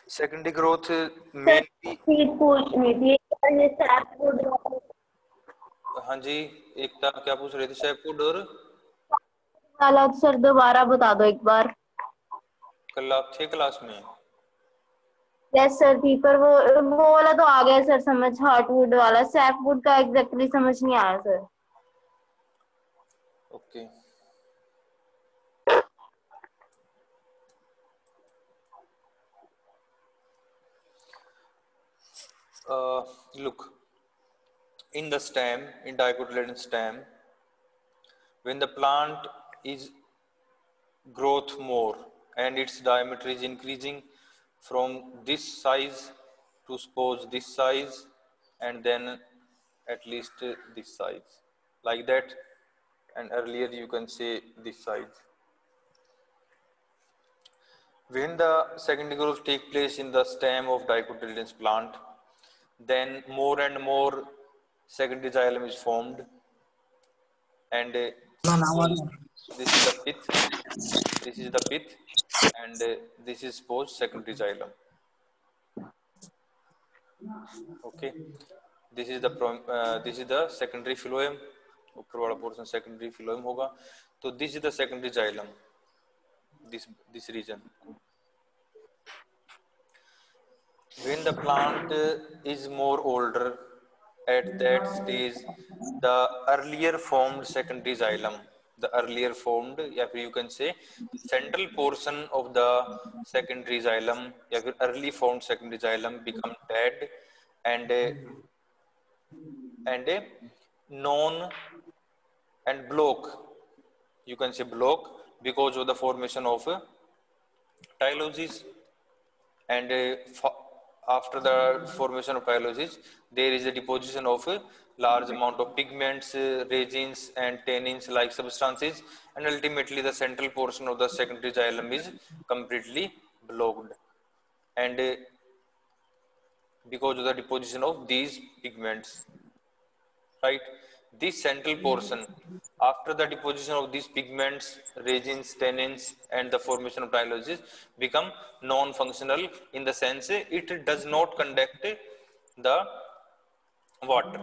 Secondary growth sir mainly, चीज पूछनी थी ये सैपवुड हाँ जी, एकता क्या पूछ रहे थे? सैपवुड और वाला सर दोबारा बता दो एक बार। कल आप थे क्लास में? यस सर थी, पर वो वाला तो आ गया सर समझ, हार्टवुड वाला, सैपवुड का एग्जैक्टली समझ नहीं आया sir. Okay, look, in the stem, in dicotyledon stem, when the plant is growth more and its diameter is increasing from this size to suppose this size, and then at least this size, like that, and earlier you can say this size. When the secondary growth take place in the stem of dicotyledonous plant, then more and more secondary xylem is formed, and this is the pith, this is the pith, and this is suppose secondary xylem. Okay, this is the secondary phloem, ऊपर वाला portion secondary phloem होगा, तो this is the secondary xylem, this region. When the plant is more older, at that stage, the earlier formed secondary xylem, the earlier formed, या फिर you can say central portion of the secondary xylem, या फिर early formed secondary xylem become dead and non and block, you can say block, because of the formation of tylosis, and after the formation of tylosis there is a deposition of a large amount of pigments, resins and tannins like substances, and ultimately the central portion of the secondary xylem is completely blocked, and because of the deposition of these pigments, right? This central portion, after the deposition of these pigments, resins, tannins, and the formation of tylosis, become non-functional in the sense it does not conduct the water.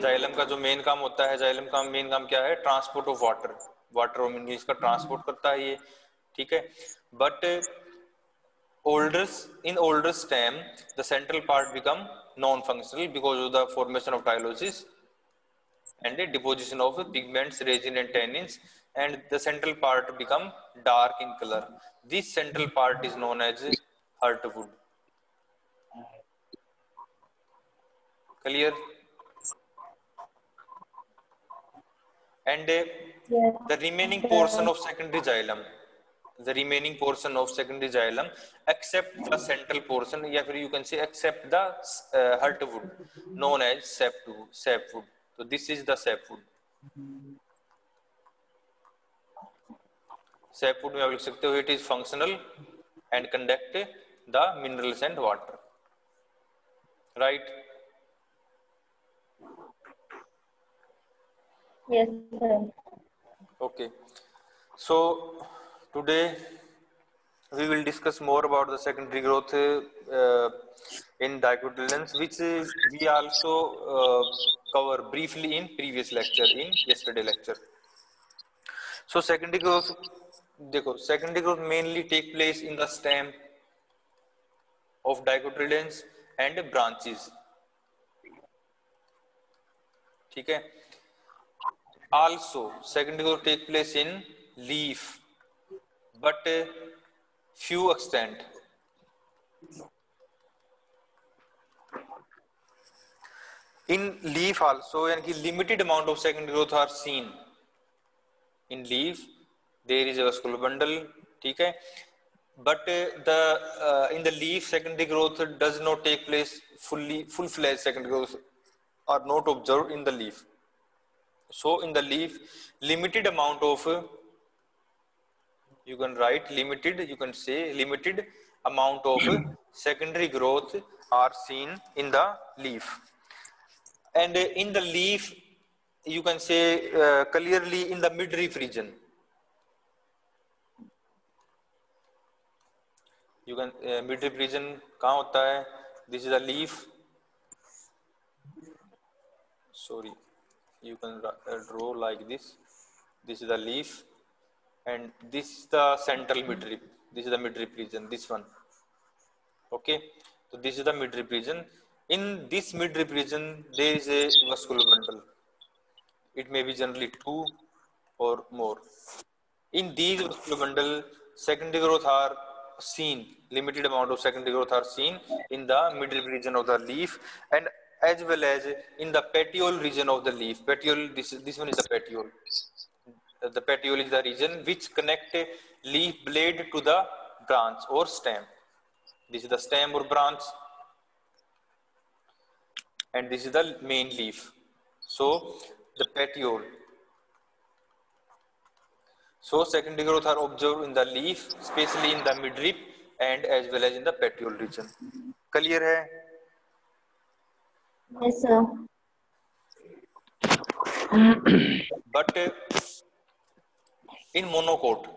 Xylem का जो main काम होता है, xylem का main काम क्या है? Transport of water, water और मिनरल्स का ट्रांसपोर्ट करता है ये, ठीक है. But older in older stem the central part become non-functional because of the formation of tylosis and the deposition of pigments, resin and tannins, and the central part become dark in color. This central part is known as heartwood. Clear? And Yes, the remaining portion of secondary xylem, the remaining portion of secondary xylem except the central portion, या फिर you can say except the heartwood, known as sapwood. So this is the sapwood. Sapwood में आप लिख सकते हो, it is functional and conduct the minerals and water, right? yes sir. Okay, so today we will discuss more about the secondary growth in dicotyledons, which we also cover briefly in previous lecture, in yesterday lecture. So secondary growth, देखो secondary growth mainly take place in the stem of dicotyledons and branches, ठीक है. Also secondary growth take place in leaf, but few extent. In leaf also, यानी कि limited amount of secondary growth are seen in leaf. There is a vascular bundle, ठीक है. But in the leaf secondary growth does not take place fully, full-fledged secondary growth are not observed in the leaf. So in the leaf limited amount of, you can write limited, you can say limited amount of secondary growth are seen in the leaf. And in the leaf you can say clearly in the midleaf region, You can midrib region कहाँ होता है? This is a leaf. Sorry, you can draw like this. This is the leaf, and this is the central midrib. This is the midrib region. This one. Okay, so this is the midrib region. In this midrib region, there is a vascular bundle. It may be generally two or more. In these vascular bundle, secondary growth are seen. Limited amount of secondary growth are seen in the midrib region of the leaf, and as well as in the petiole region of the leaf. Petiole, this one is the petiole. The petiole is the region which connect leaf blade to the branch or stem. This is the stem or branch, and this is the main leaf. So the petiole. So secondary growth are observed in the leaf, especially in the midrib and as well as in the petiole region. Clear है? Yes, sir. But in monocot,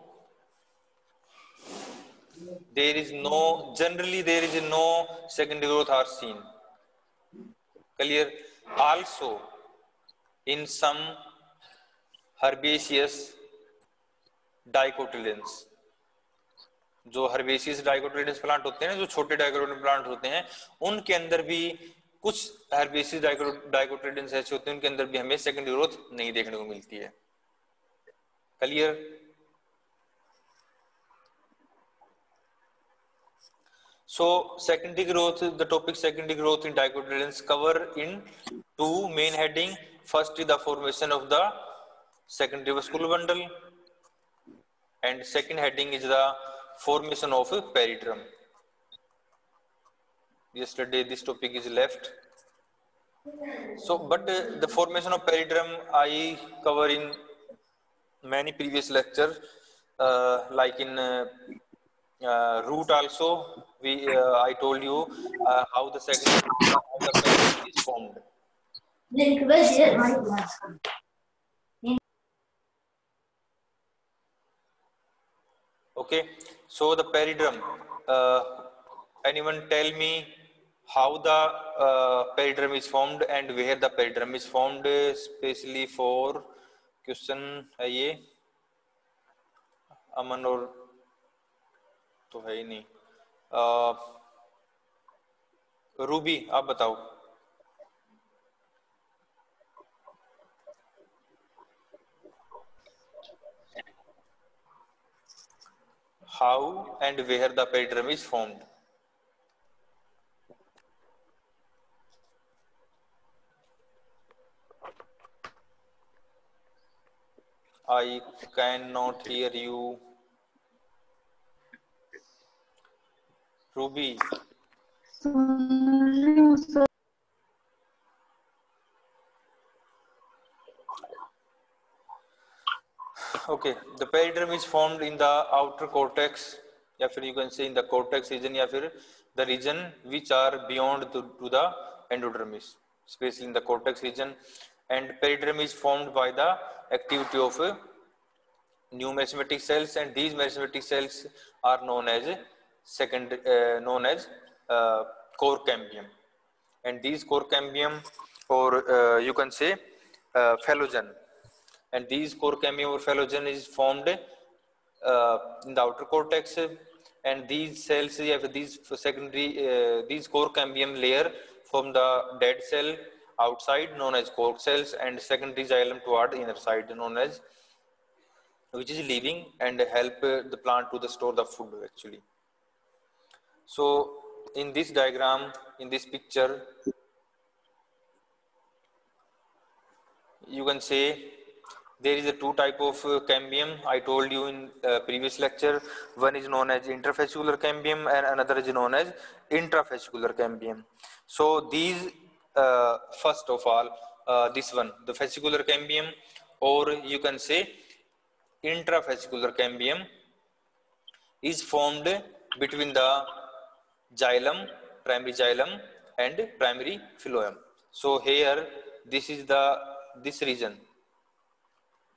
generally there is no secondary growth are seen. Clear? Also, in some herbaceous dicotyledons, जो herbaceous dicotyledons plant होते हैं ना, जो छोटे dicotyledon plant होते हैं, उनके अंदर भी कुछ हर्बेसियस डाइकोटिलेडन्स ऐसे होते हैं, उनके अंदर भी हमें सेकेंडरी ग्रोथ नहीं देखने को मिलती है. Clear? So secondary growth, the topic secondary growth in dicotyledons cover in two main heading. First is the formation of the secondary vascular bundle, and second heading is the formation of a peridrum. Yesterday this topic is left. So, but the formation of peridrum I cover in many previous lectures, like in root also. I told you how the peridrum is formed. Okay, so the peridrum. Anyone tell me how the peridrum is formed and where the peridrum is formed, especially for question है ये. अमन और तो है ही नहीं. Ruby आप बताओ. How and where the peridrum is formed? I cannot hear you. Ruby. Okay, the peridrum is formed in the outer cortex, या फिर you can say in the cortex region, या फिर the region which are beyond to the endodermis, especially in the cortex region. And peridrum is formed by the activity of new mesomatic cells, and these mesomatic cells are known as core cambium. And these core cambium, or you can say phallogen. And these core cambium or phallogen is formed in the outer cortex, and these cells, these secondary, these core cambium layer from the dead cell outside known as core cells, and secondary xylem toward the inner side known as, which is living and help the plant to store the food actually. So in this diagram, in this picture, you can say there is a two type of cambium. I told you in previous lecture. One is known as interfascicular cambium and another is known as intrafascicular cambium. So these, first of all, this one, the fascicular cambium, or you can say intrafascicular cambium, is formed between the xylem, primary xylem, and primary phloem. So here, this is this region.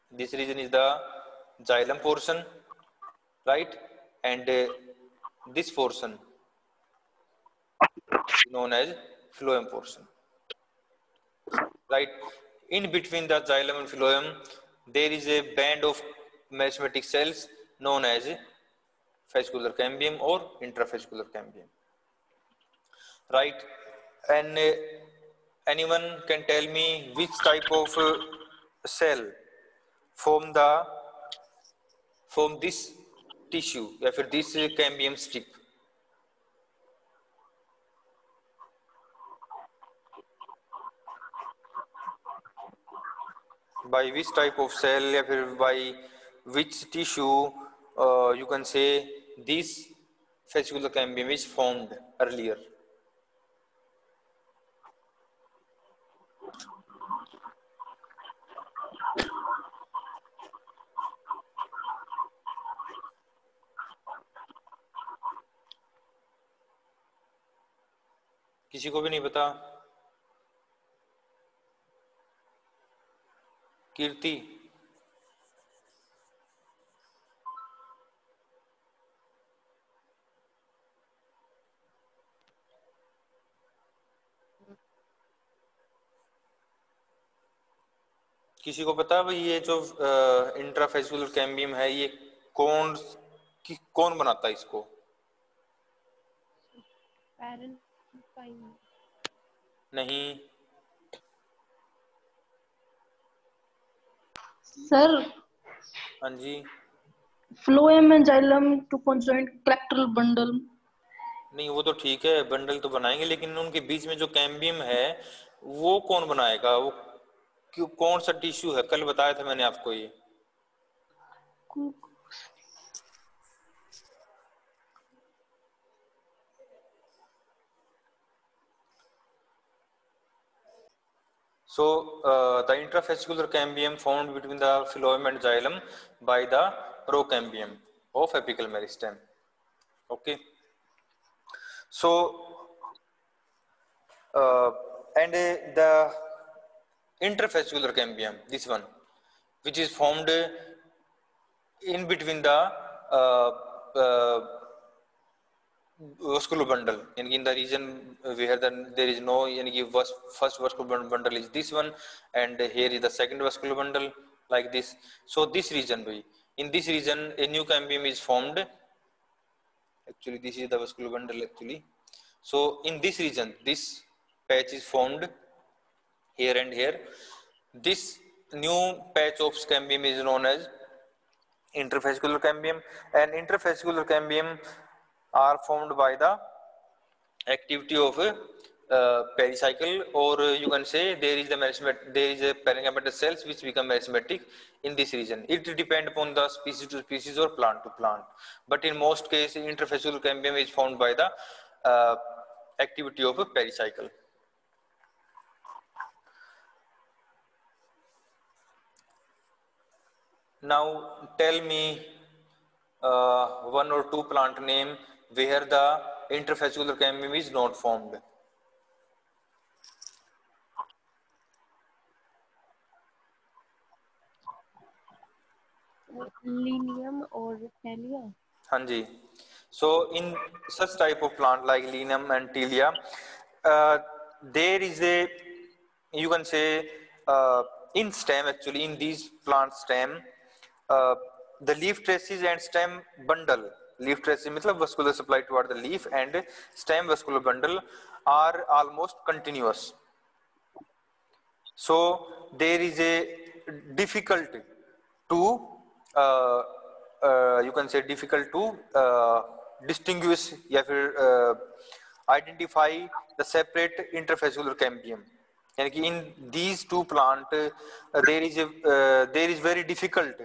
This region is the xylem portion, right? And this portion known as phloem portion, right? In between the xylem and phloem there is a band of meristematic cells known as fascicular cambium or intrafascicular cambium, right? And anyone can tell me which type of cell form this tissue या फिर this cambium strip? By which type of cell या फिर by which tissue you can say this fascicular cambium is formed earlier? किसी को भी नहीं पता? कीर्ति, किसी को पता भाई ये जो इंट्राफेसिकुलर कैम्बियम है ये कौन बनाता है इसको? नहीं सर, हाँ जी, phloem and xylem two conjoint collateral bundle. नहीं वो तो ठीक है, बंडल तो बनाएंगे, लेकिन उनके बीच में जो कैम्बियम है वो कौन बनाएगा? वो कौन सा टिश्यू है? कल बताया था मैंने आपको ये। So the intrafascicular cambium formed between the phloem and xylem by the procambium of apical meristem. Okay. So and the interfascicular cambium, this one, which is formed in between the vascular bundle, in the region where there is no first vascular bundle is this one, and here is the second vascular bundle like this. So this region, in this region a new cambium is formed. Actually this is the vascular bundle actually. So in this region this patch is formed here and here. This new patch of cambium is known as interfascicular cambium, and interfascicular cambium are formed by the activity of pericycle, or you can say there is a parenchymatous cells which become meristematic in this region. It depends upon the species to species or plant to plant, but in most cases interfascicular cambium is formed by the activity of a pericycle. Now tell me one or two plant name where the interfascicular cambium is not formed. Linium or Thalia? हाँ जी. So in such type of plant like Linum and Tilia, there is a, you can say in stem, actually in these plant stem, the leaf traces and stem bundle, leaf traces मतलब vascular supply toward the leaf, and stem vascular bundle are almost continuous. So there is a difficult to you can say difficult to distinguish या फिर identify the separate interfascicular cambium. यानी कि in these two plant there is very difficult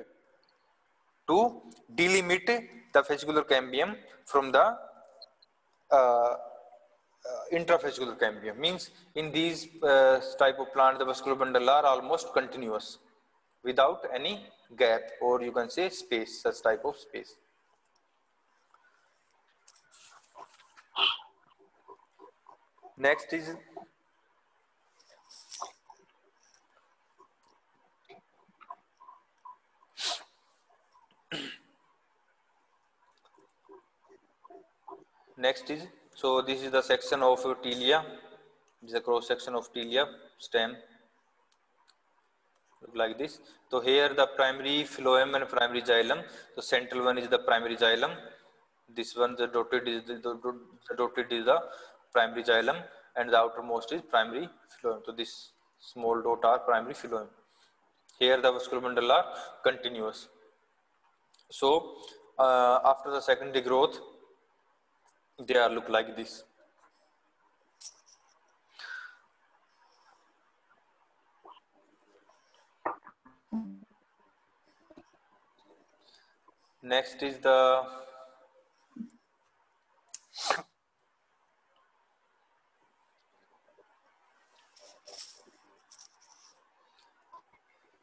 to delimit the fascicular cambium from the intrafascicular cambium. Means in these type of plant the vascular bundle are almost continuous without any gap, or you can say space, such type of space. Next is Next is, so this is the section of tilia. This is a cross section of tilia stem. Look like this. So here the primary phloem and primary xylem. The central one is the primary xylem. This one, the dotted is the dotted is the primary xylem, and the outermost is primary phloem. So this small dot are primary phloem. Here the vascular bundle are continuous. So after the secondary growth, they are look like this. Next is the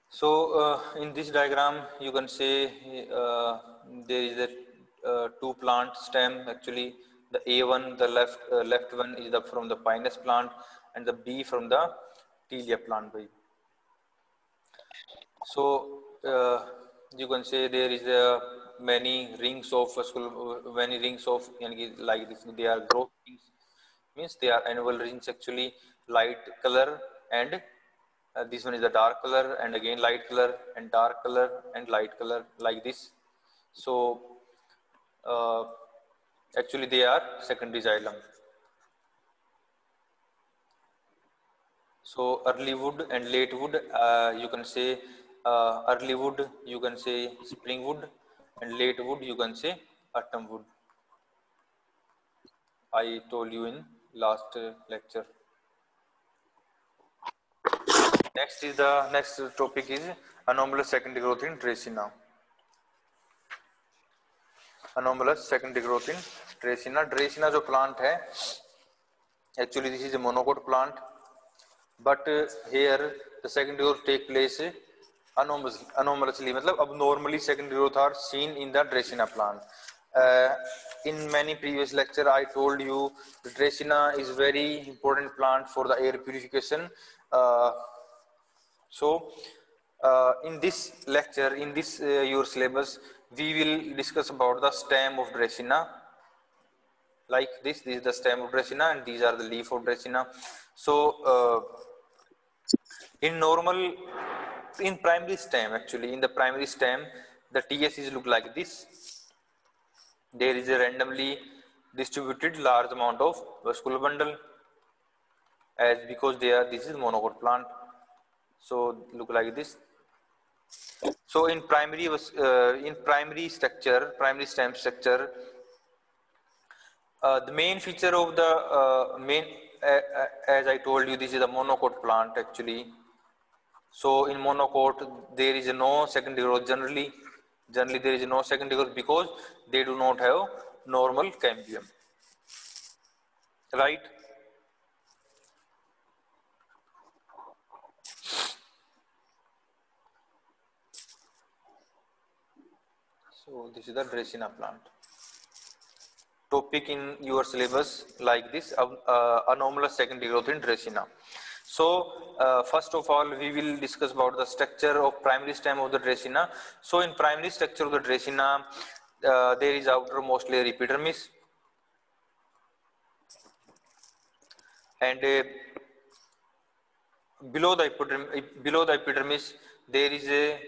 so in this diagram you can say there is a two plant stem. Actually the A1, the left one is the from the pinus plant, and the B from the tilia plant. So you can say there is many rings of like this. They are growth rings, means they are annual rings actually, light color, and this one is a dark color, and again light color and dark color and light color, like this. So actually they are secondary xylem. So early wood and late wood, you can say early wood you can say spring wood, and late wood you can say autumn wood. I told you in last lecture. Next topic is anomalous secondary growth in Dracaena. Anomalous secondary growth in Dracaena. Dracaena जो plant है, actually this is a monocot plant, but here the secondary growth take place anomalously, मतलब abnormally secondary growth are seen in the Dracaena plant. In many previous lecture I told you the Dracaena is very important plant for the air purification. So in this lecture, in this your syllabus, we will discuss about the stem of Dracaena. Like this is the stem of Dracaena, and these are the leaf of Dracaena. So in primary stem, actually in the primary stem, the TSCs look like this. There is a randomly distributed large amount of vascular bundle, as because this is monocot plant. So look like this. So in primary structure, primary stem structure, the main feature of the as I told you, this is a monocot plant actually. So in monocot there is no secondary growth generally. Generally there is no secondary growth because they do not have normal cambium, right? So this is the Dracaena plant. Topic in your syllabus like this, anomalous secondary growth in Dracaena. So first of all we will discuss about the structure of primary stem of the Dracaena. So in primary structure of the Dracaena, there is outermost layer epidermis, and below the epidermis there is a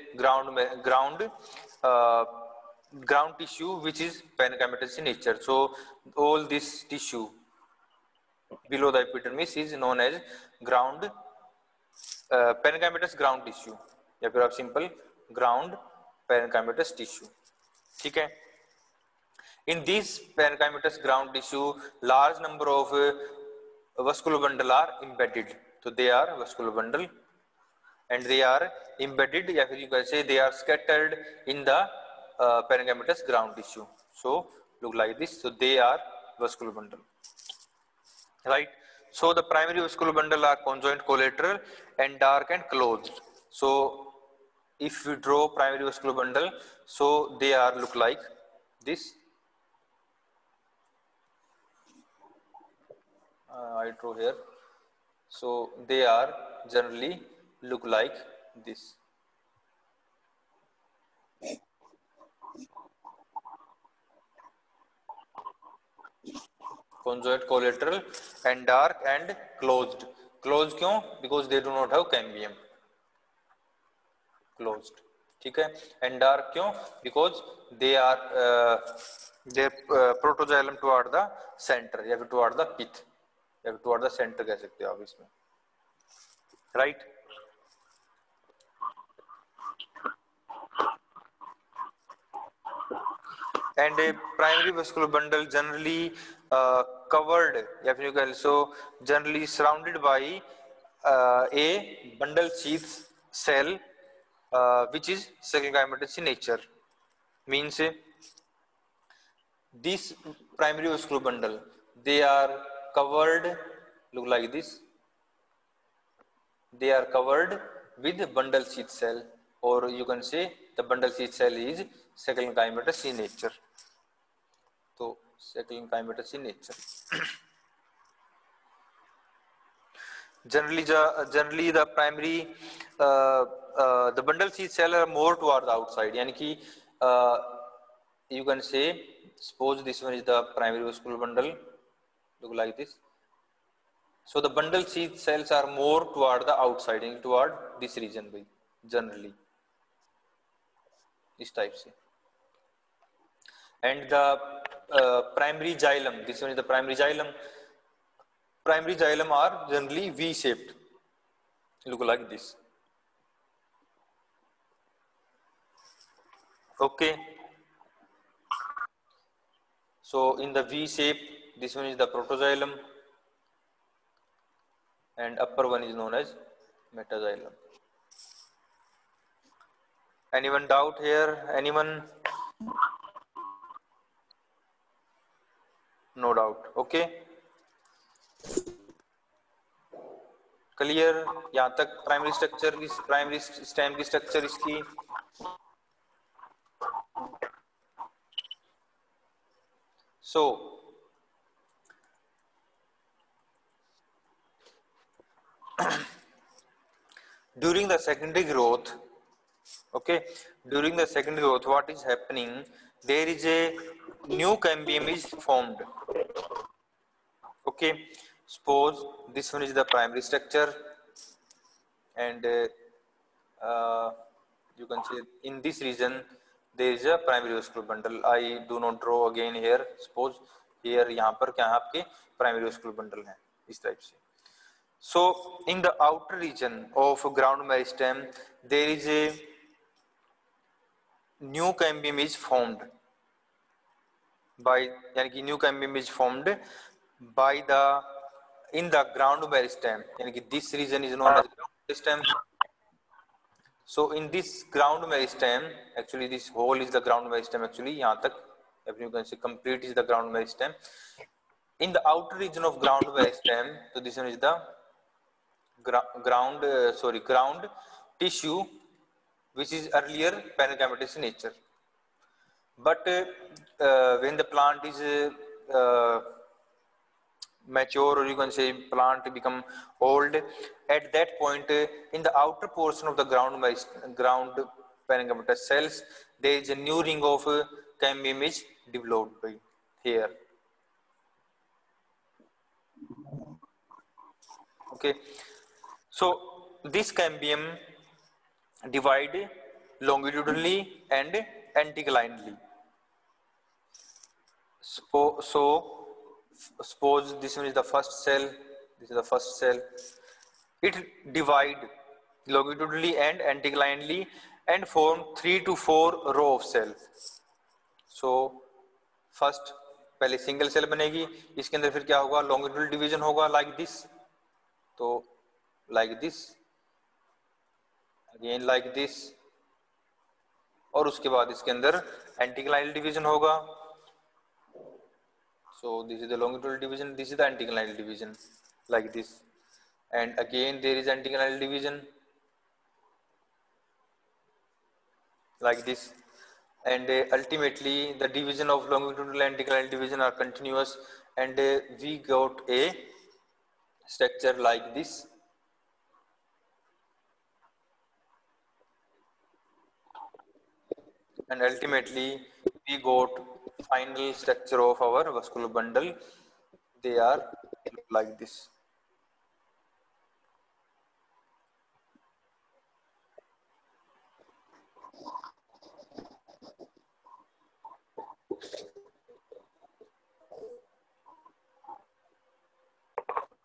ground tissue which is parenchymatous in nature. So all this tissue below the epidermis is known as parenchymatous ground tissue, या फिर आप simple ground parenchymatous tissue. ठीक है? In this parenchymatous ground tissue, large number of vascular bundle are embedded. So they are vascular bundle, and they are embedded, या फिर you can say they are scattered in the parenchymatous ground tissue. So look like this. So they are vascular bundle, right? So the primary vascular bundle are conjoint collateral and dark and closed. So if we draw primary vascular bundle, so they are look like this. I draw here. So they are generally look like this. conjoint collateral and dark and closed. Closed क्यों? Because they do not have cambium. Closed. ठीक है. And dark क्यों? Because they are protoxylem toward the center या फिर toward the pith या फिर toward the center कह सकते हो आप इसमें. Right? And a primary vascular bundle generally covered, या फिर you can also generally surrounded by a bundle sheath cell which is cyclic in nature. Means this primary vascular bundle, they are covered, look like this, they are covered with bundle sheath cell, or you can say the bundle sheath cell is cyclic in nature. So cyclic in nature. Generally the primary the bundle sheath cell are more toward the outside, यानी कि you can say, suppose this one is the primary vascular bundle, look like this. So the bundle sheath cells are more toward the outside, toward this region by generally इस type से. And the primary xylem, this one is the primary xylem. Primary xylem are generally V-shaped, look like this. Okay. So in the V shape, this one is the protoxylem and upper one is known as metaxylem. Anyone doubt here? Anyone? No doubt. Okay. Clear? यहाँ तक primary structure की primary stem की structure इसकी. So during the secondary growth, okay, during the secondary growth, what is happening? There is a new cambium is formed. Okay, suppose this one is the primary structure, and you can see in this region there is a primary vascular bundle. I do not draw again here. Suppose here यहाँ पर क्या है आपके primary vascular bundle है इस type से. So in the outer region of ground meristem there is a new cambium is formed by, यानी कि new cambium is formed by the in the ground meristem, यानी कि this region is known as ground meristem. So in this ground meristem, actually this whole is the ground meristem actually, यहाँ तक you can say complete is the ground meristem. In the outer region of ground meristem, so this one is the ground tissue which is earlier parenchymatous in nature. But when the plant is mature, or you can say plant become old, at that point in the outer portion of the ground parenchymatous cells there is a new ring of cambium is developed by here. Okay, so this cambium divide longitudinally and anticlinally. So suppose this one is the first cell, this is the first cell. It divide longitudinally and anticlinally and form 3 to 4 row of cell. So first पहले single cell बनेगी, इसके अंदर फिर क्या होगा, longitudinal division होगा like this, तो like this, again like this, और उसके बाद इसके अंदर एंटीक्लाइनल डिवीजन होगा. So this is the longitudinal division, this is the anticlinal division like this, and again there is anticlinal division like this, and ultimately the division of longitudinal and anticlinal division are continuous, and we got a structure like this. And ultimately we got final structure of our vascular bundle, they are like this.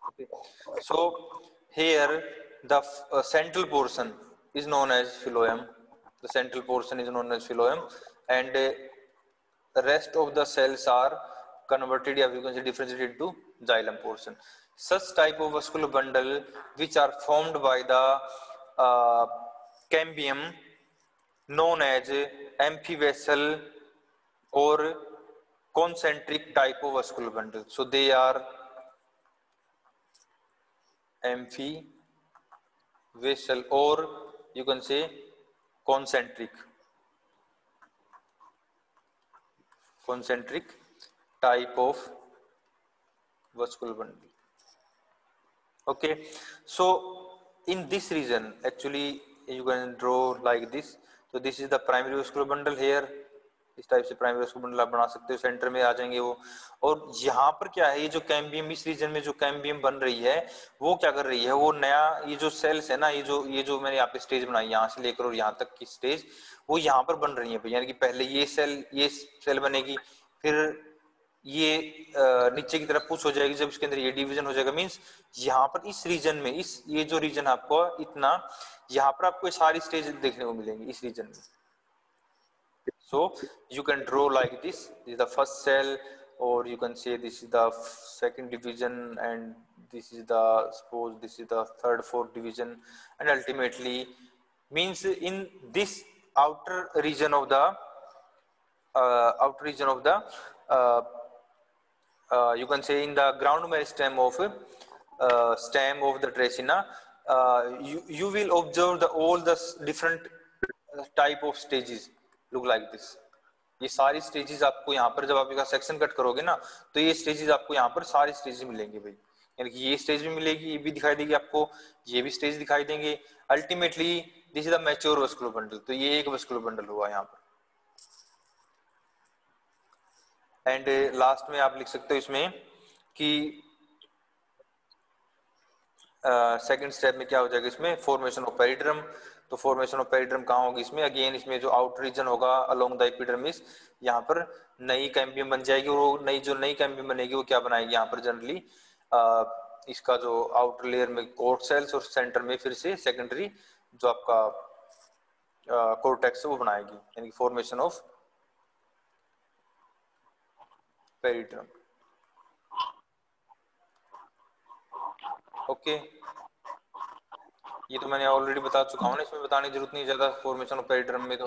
Okay. So here the central portion is known as phloem. The central portion is known as phloem, and the rest of the cells are converted, or you can say differentiated into xylem portion. Such type of vascular bundle which are formed by the cambium known as amphivessel or concentric type of vascular bundle. So they are amphivessel or you can say concentric type of vascular bundle. Okay, so in this region actually you can draw like this. So this is the primary vascular bundle here. इस type से primary vascular bundle आप बना सकते हो, centre में आ जाएंगे वो. और यहाँ पर क्या है, ये जो कैम्बियम इस रीजन में जो कैम्बियम बन रही है वो क्या कर रही है, वो नया ये जो सेल्स है ना, ये जो मैंने यहाँ पे स्टेज बनाई यहाँ से लेकर और यहाँ तक की स्टेज वो यहाँ पर बन रही है. यानी कि पहले ये सेल बनेगी, फिर ये नीचे की तरफ पुश हो जाएगी. जब इसके अंदर ये डिवीजन हो जाएगा मींस यहाँ पर इस रीजन में ये जो रीजन आपको इतना यहाँ पर आपको सारी स्टेज देखने को मिलेंगी इस रीजन में. So you can draw like this. This is the first cell, or you can say this is the second division, and this is the suppose this is the third, fourth division, and ultimately means in this outer region of the you can say in the ground meristem of stem of the Dracaena, you will observe all the different type of stages look like this. ये सारी stages आपको यहाँ पर जब आप इसका section cut करोगे ना तो ये स्टेजेस आपको यहाँ पर सारी स्टेजेस मिलेंगे भाई. यानी कि ये स्टेज भी मिलेगी, ये भी दिखाई देगी आपको, ये भी स्टेज दिखाई देंगे. Ultimately this is the mature vascular bundle. तो ये एक वस्कुलर बंडल हुआ यहाँ पर. एंड लास्ट में आप लिख सकते हो इसमें कि सेकंड स्टेप में क्या हो जाएगा, इसमें फॉर्मेशन ऑफ पेरिड्रम. तो फॉर्मेशन ऑफ पेरिड्रम कहाँ होगी इसमें, अगेन इसमें जो आउटर रीजन होगा अलोंग द एपिडर्मिस, यहाँ पर नई कैम्बियम बन जाएगी. और वो नई कैम्बियम बनेगी वो क्या बनाएगी यहाँ पर जनरली इसका जो आउटर लेयर में कोर्ट सेल्स और सेंटर में फिर से सेकेंडरी जो आपका कोर्टेक्स वो बनाएगी. यानी फॉर्मेशन ऑफ पेरिड्रम. ओके, ये तो मैंने ऑलरेडी बता चुका हूँ ना, इसमें बताने की जरूरत नहीं ज्यादा. फॉर्मेशन ऑफ पेरिड्रम में तो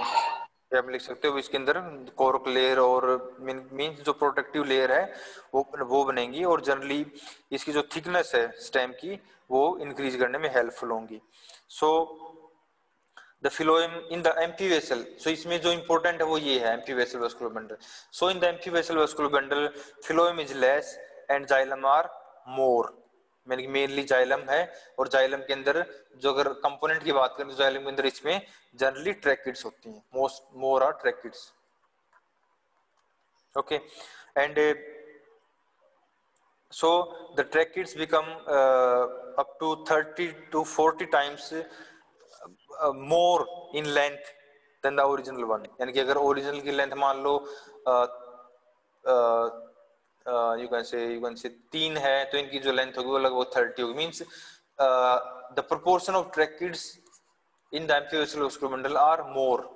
आप लिख सकते हो इसके अंदर कोर्क लेयर और मींस जो प्रोटेक्टिव लेयर है वो बनेंगी, और जनरली इसकी जो थिकनेस है स्टेम की वो इंक्रीज करने में हेल्पफुल होंगी. So the phloem in the amphivasal. So इसमें जो इंपॉर्टेंट है वो ये है amphivasal vascular bundle. So in the amphivasal vascular bundle phloem is less and xylem are more. Mainly xylem है, और जाइलम के अंदर जो अगर कंपोनेंट की बात करें तो जाइलम के अंदर इसमें जनरली ट्रैकिड्स होती हैं. More are tracheids. Okay, and so the tracheids become up to 30 to 40 times more in length than the original one. यानी कि अगर ओरिजिनल की लेंथ मान लो you can say 3 है तो इनकी जो लेंथ होगी वो लगभग 30 होगी. Means the proportion of tracheids in the amphiversal vascular bundle are more.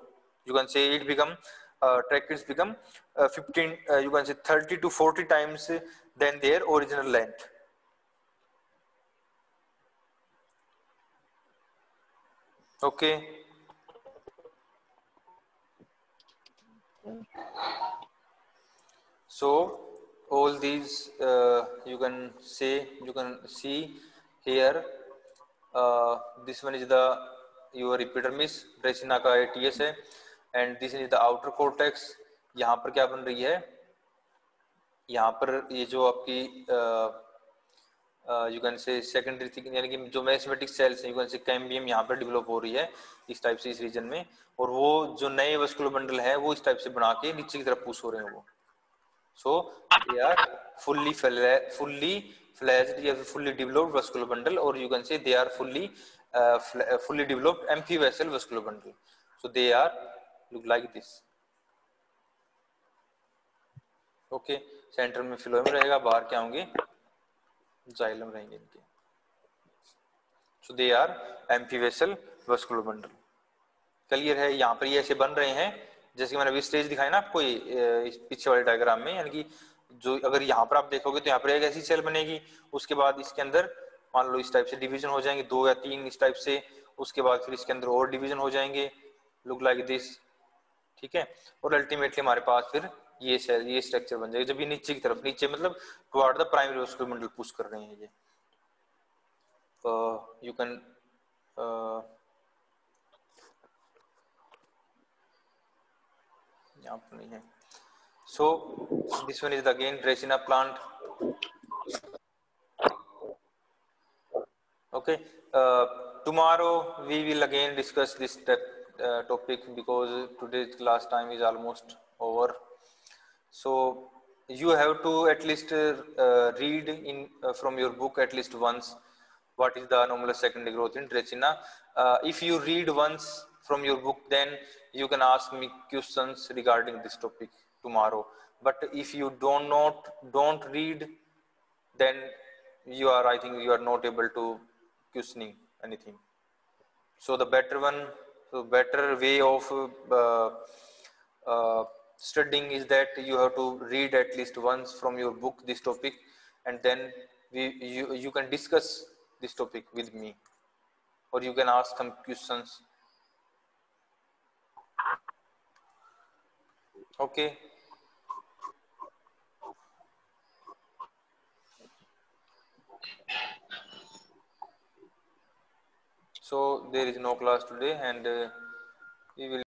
You can say it become tracheids become 15 you can say 30 to 40 times than their original length. Okay. So all these you can see here. This one is the your epidermis, Dracaena का ATS है, and this is the outer cortex. यहाँ पर क्या बन रही है, यहाँ पर ये जो आपकी you can say secondary thick यानी कि जो मेसेमेटिक सेल्स हैं, यू कैन से कैम्बियम यहाँ पर डेवलप हो रही है इस टाइप से इस रीजन में, और वो जो नए वस्कुलर बंडल है वो इस टाइप से बना के नीचे की तरफ पुश हो रहे हैं वो. So they are fully fledged या fully developed vascular bundle, or you can say they are fully developed amphiβasal vascular bundle. So they are look like this. Okay, centre में फ्लोएम रहेगा, बाहर क्या होंगे, जाइलम रहेंगे इनके. So they are amphivasal vascular bundle. Clear है? यहाँ पर ये ऐसे बन रहे हैं जैसे कि मैंने अभी स्टेज दिखाया ना आपको इस पीछे वाले डायग्राम में, यानी कि जो अगर यहाँ पर आप देखोगे तो यहाँ पर एक ऐसी सेल बनेगी, उसके बाद इसके अंदर मान लो इस टाइप से डिवीजन हो जाएंगे, 2 या 3 इस टाइप से, उसके बाद फिर इसके अंदर और डिवीजन हो जाएंगे, लुक लाइक दिस. ठीक है, और अल्टीमेटली हमारे पास फिर ये सेल, ये स्ट्रक्चर बन जाएगा जब ये नीचे की तरफ, नीचे मतलब toward the primary vascular bundle push कर रहे हैं ये. यू कैन यहाँ पर नहीं है. So this one is again ड्रेसिना plant. Okay, tomorrow we will again discuss this topic because today's class time is almost over. So you have to at least read in from your book at least once what is the anomalous secondary growth in Dracena. If you read once from your book, then you can ask me questions regarding this topic tomorrow. But if you don't read, then you are, I think you are not able to questioning anything. So the better way of studying is that you have to read at least once from your book this topic, and then you can discuss this topic with me, or you can ask some questions. Okay. So there is no class today, and we will